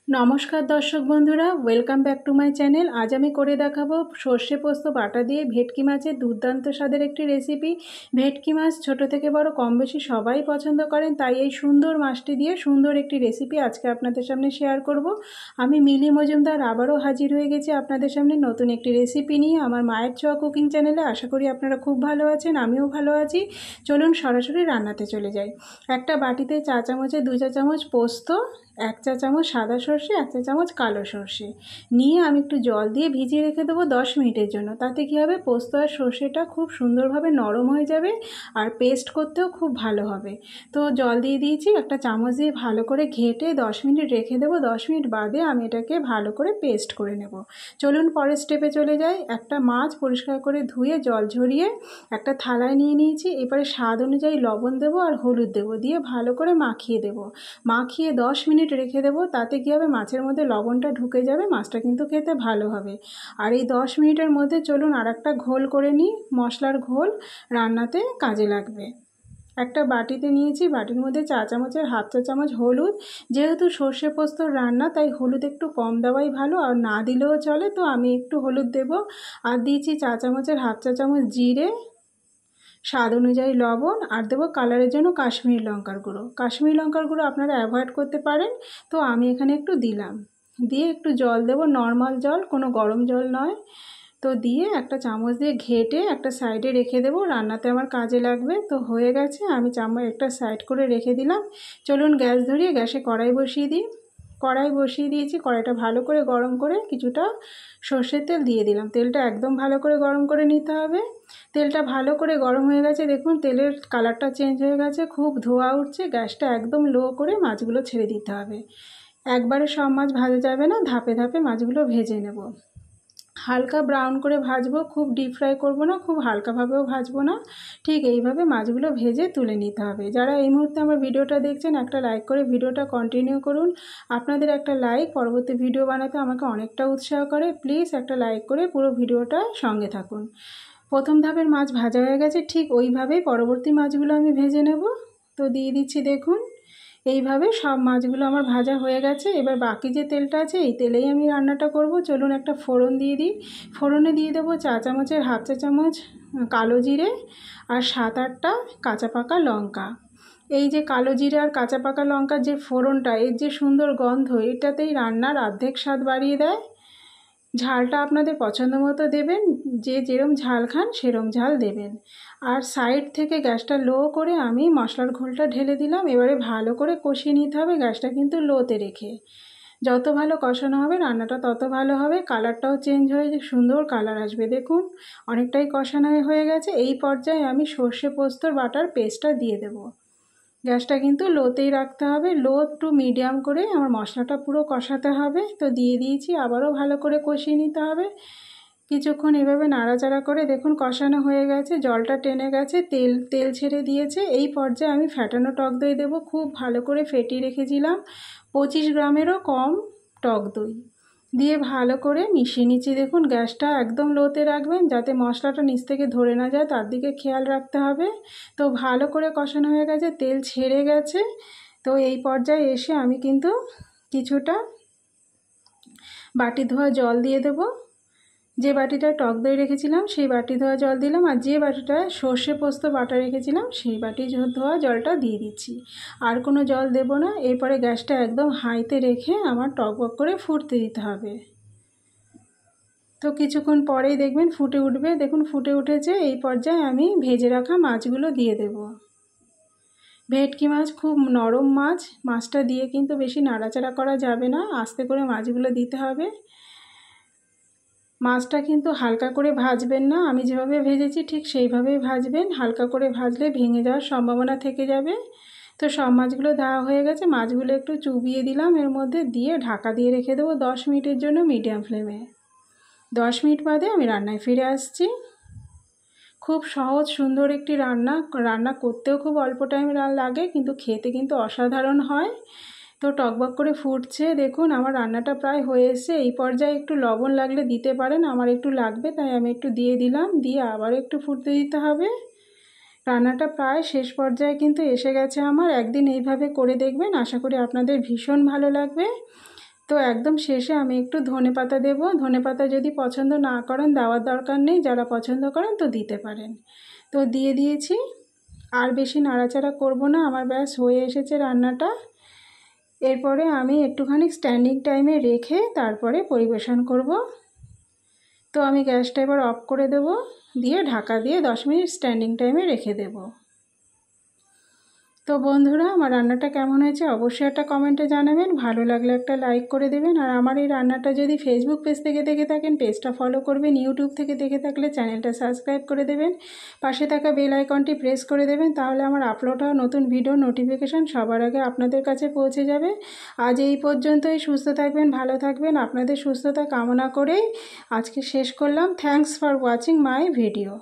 নমস্কার দর্শক বন্ধুরা, welcome back to my channel. আজ আমি করে দেখাবো সর্ষে পোস্ত বাটা দিয়ে ভেটকি মাছের দুর্দান্ত স্বাদের একটি রেসিপি। ভেটকি মাছ ছোট থেকে বড় কম বেশি সবাই পছন্দ করেন, তাই এই সুন্দর মাছটি দিয়ে সুন্দর একটি রেসিপি আজকে আপনাদের সামনে শেয়ার করব। আমি মিলি মজুমদার আবারও হাজির হয়ে গেছি আপনাদের সামনে নতুন একটি রেসিপি নিয়ে আমার মায়ের ছোঁয়া কুকিং চ্যানেলে। আশা করি আপনারা খুব ভালো আছেন, আমিও ভালো আছি। চলুন সরাসরি রান্নাতে চলে যাই। একটা বাটিতে 4 চামচে 2 চা চামচ পোস্ত, 1 চা চামচ সাদা সর্ষে, 1 চা চামচ কালো সর্ষে নিয়ে আমি একটু জল দিয়ে ভিজিয়ে রেখে দেবো 10 মিনিটের জন্য। তাতে কী হবে, পোস্ত আর সর্ষেটা খুব সুন্দরভাবে নরম হয়ে যাবে আর পেস্ট করতেও খুব ভালো হবে। তো জল দিয়ে দিয়েছি, একটা চামচ দিয়ে ভালো করে ঘেটে 10 মিনিট রেখে দেবো। 10 মিনিট বাদে আমি এটাকে ভালো করে পেস্ট করে নেব। চলুন পরের স্টেপে চলে যাই। একটা মাছ পরিষ্কার করে ধুয়ে জল ঝরিয়ে একটা থালায় নিয়ে নিয়েছি। এবারে স্বাদ অনুযায়ী লবণ দেবো আর হলুদ দেবো, দিয়ে ভালো করে মাখিয়ে দেবো। মাখিয়ে 10 মিনিট রেখে দেবো। তাতে কী হবে, মাছের মধ্যে লবণটা ঢুকে যাবে, মাছটা কিন্তু খেতে ভালো হবে। আর এই 10 মিনিটের মধ্যে চলুন আর একটা ঘোল করে নিই। মশলার ঘোল রান্নাতে কাজে লাগবে। একটা বাটিতে নিয়েছি, বাটির মধ্যে 4 চামচের 1/2 চা চামচ হলুদ। যেহেতু সর্ষে পোস্তর রান্না, তাই হলুদ একটু কম দেওয়াই ভালো, আর না দিলেও চলে, তো আমি একটু হলুদ দেব। আর দিয়েছি 4 চামচের 1/2 চা চামচ জিরে, স্বাদ অনুযায়ী লবণ, আর দেবো কালারের জন্য কাশ্মীরি লঙ্কার গুঁড়ো। কাশ্মীরি লঙ্কার গুঁড়ো আপনারা অ্যাভয়েড করতে পারেন, তো আমি এখানে একটু দিলাম। দিয়ে একটু জল দেবো, নর্মাল জল, কোনো গরম জল নয়। তো দিয়ে একটা চামচ দিয়ে ঘেটে একটা সাইডে রেখে দেবো, রান্নাতে আমার কাজে লাগবে। তো হয়ে গেছে, আমি চামচ একটা সাইড করে রেখে দিলাম। চলুন গ্যাস ধরিয়ে গ্যাসে কড়াই বসিয়ে দিই। কড়াই বসিয়ে দিয়েছি, কড়াইটা ভালো করে গরম করে কিছুটা সর্ষের তেল দিয়ে দিলাম। তেলটা একদম ভালো করে গরম করে নিতে হবে। তেলটা ভালো করে গরম হয়ে গেছে, দেখুন তেলের কালারটা চেঞ্জ হয়ে গেছে, খুব ধোঁয়া উঠছে। গ্যাসটা একদম লো করে মাছগুলো ছেড়ে দিতে হবে। একবারে সব মাছ ভাজা যাবে না, ধাপে ধাপে মাছগুলো ভেজে নেব। হালকা ব্রাউন করে ভাজবো, খুব ডিপ ফ্রাই করবো না, খুব হালকাভাবেও ভাজবো না। ঠিক এইভাবে মাছগুলো ভেজে তুলে নিতে হবে। যারা এই মুহূর্তে আমার ভিডিওটা দেখছেন, একটা লাইক করে ভিডিওটা কন্টিনিউ করুন। আপনাদের একটা লাইক পরবর্তী ভিডিও বানাতে আমাকে অনেকটা উৎসাহ করে। প্লিজ একটা লাইক করে পুরো ভিডিওটা সঙ্গে থাকুন। প্রথম ধাপের মাছ ভাজা হয়ে গেছে, ঠিক ওইভাবেই পরবর্তী মাছগুলো আমি ভেজে নেব। তো দিয়ে দিচ্ছি, দেখুন এইভাবে সব মাছগুলো আমার ভাজা হয়ে গেছে। এবার বাকি যে তেলটা আছে, এই তেলেই আমি রান্নাটা করব। চলুন একটা ফোড়ন দিয়ে দিই। ফোড়নে দিয়ে দেবো 4 চামচের 1/2 চা চামচ কালো জিরে আর 7-8টা কাঁচা পাকা লঙ্কা। এই যে কালো জিরে আর কাঁচা পাকা লঙ্কার যে ফোড়নটা, এর যে সুন্দর গন্ধ, এটাতেই রান্নার অর্ধেক স্বাদ বাড়িয়ে দেয়। ঝালটা আপনাদের পছন্দ মতো দেবেন, যে যেরম ঝাল খান সেরম ঝাল দেবেন। আর সাইড থেকে গ্যাসটা লো করে আমি মশলার ঘোলটা ঢেলে দিলাম। এবারে ভালো করে কষিয়ে নিতে হবে, গ্যাসটা কিন্তু লোতে রেখে। যত ভালো কষানো হবে রান্নাটা তত ভালো হবে। কালারটাও চেঞ্জ হয়ে সুন্দর কালার আসবে। দেখুন অনেকটাই কষানো হয়ে গেছে। এই পর্যায়ে আমি সর্ষে পোস্তর বাটার পেস্টটা দিয়ে দেবো। গ্যাসটা কিন্তু লোতেই রাখতে হবে, লো টু মিডিয়াম করে আমার মশলাটা পুরো কষাতে হবে। তো দিয়ে দিয়েছি, আবারও ভালো করে কষিয়ে নিতে হবে। কিছুক্ষণ এভাবে নাড়াচাড়া করে দেখুন কষানো হয়ে গেছে, জলটা টেনে গেছে, তেল তেল ছেড়ে দিয়েছে। এই পর্যায়ে আমি ফ্যাটানো টক দই দেবো। খুব ভালো করে ফেটিয়ে রেখেছিলাম 25 গ্রামেরও কম টক দই দিয়ে ভালো করে মিশিয়ে নিচ্ছি। দেখুন গ্যাসটা একদম লোতে রাখবেন, যাতে মশলাটা নিচ থেকে ধরে না যায়, তার দিকে খেয়াল রাখতে হবে। তো ভালো করে কষানো হয়ে গেছে, তেল ছেড়ে গেছে। তো এই পর্যায়ে এসে আমি কিন্তু কিছুটা বাটি ধোয়া জল দিয়ে দেবো। যে বাটিটায় টক দই রেখেছিলাম সেই বাটি ধোয়া জল দিলাম, আর যে বাটিটায় সর্ষে পোস্ত বাটা রেখেছিলাম সেই বাটি ধোয়া জলটা দিয়ে দিচ্ছি। আর কোনো জল দেব না। এরপরে গ্যাসটা একদম হাইতে রেখে আমার টকবক করে ফুটতে দিতে হবে। তো কিছুক্ষণ পরেই দেখবেন ফুটে উঠবে। দেখুন ফুটে উঠেছে। এই পর্যায়ে আমি ভেজে রাখা মাছগুলো দিয়ে দেব। ভেটকি মাছ খুব নরম মাছ, মাছটা দিয়ে কিন্তু বেশি নাড়াচাড়া করা যাবে না, আস্তে করে মাছগুলো দিতে হবে। মাছটা কিন্তু হালকা করে ভাজবেন না, আমি যেভাবে ভেজেছি ঠিক সেইভাবেই ভাজবেন। হালকা করে ভাজলে ভেঙে যাওয়ার সম্ভাবনা থেকে যাবে। তো সব মাছগুলো দেওয়া হয়ে গেছে, মাছগুলো একটু চুবিয়ে দিলাম এর মধ্যে, দিয়ে ঢাকা দিয়ে রেখে দেবো 10 মিনিটের জন্য মিডিয়াম ফ্লেমে। 10 মিনিট বাদে আমি রান্নায় ফিরে আসছি। খুব সহজ সুন্দর একটি রান্না, রান্না করতেও খুব অল্প টাইম লাগে, কিন্তু খেতে কিন্তু অসাধারণ হয়। তো টকবক করে ফুটছে, দেখুন আমার রান্নাটা প্রায় হয়ে এসেছে। এই পর্যায়ে একটু লবণ লাগলে দিতে পারেন, আমার একটু লাগবে তাই আমি একটু দিয়ে দিলাম। দিয়ে আবার একটু ফুটতে দিতে হবে। রান্নাটা প্রায় শেষ পর্যায়ে কিন্তু এসে গেছে আমার। একদিন এইভাবে করে দেখবেন, আশা করি আপনাদের ভীষণ ভালো লাগবে। তো একদম শেষে আমি একটু ধনেপাতা দেব। ধনেপাতা যদি পছন্দ না করেন দেওয়ার দরকার নেই, যারা পছন্দ করেন তো দিতে পারেন। তো দিয়ে দিয়েছি, আর বেশি নাড়াচাড়া করব না, আমার ব্যাস হয়ে এসেছে রান্নাটা। এরপরে আমি একটুখানি স্ট্যান্ডিং টাইমে রেখে তারপরে পরিবেশন করব। তো আমি গ্যাসটা এবার অফ করে দেব, দিয়ে ঢাকা দিয়ে 10 মিনিট স্ট্যান্ডিং টাইমে রেখে দেব। তো বন্ধুরা, আমার রান্নাটা কেমন হয়েছে অবশ্যই একটা কমেন্টে জানাবেন, ভালো লাগলে একটা লাইক করে দেবেন। আর আমার এই রান্নাটা যদি ফেসবুক পেজ থেকে দেখে থাকেন পেজটা ফলো করবেন, ইউটিউব থেকে দেখে থাকলে চ্যানেলটা সাবস্ক্রাইব করে দেবেন, পাশে থাকা বেল আইকনটি প্রেস করে দেবেন, তাহলে আমার আপলোড হওয়া নতুন ভিডিও নোটিফিকেশান সবার আগে আপনাদের কাছে পৌঁছে যাবে। আজ এই পর্যন্তই, সুস্থ থাকবেন, ভালো থাকবেন, আপনাদের সুস্থতা কামনা করেই আজকে শেষ করলাম। Thanks for watching my video.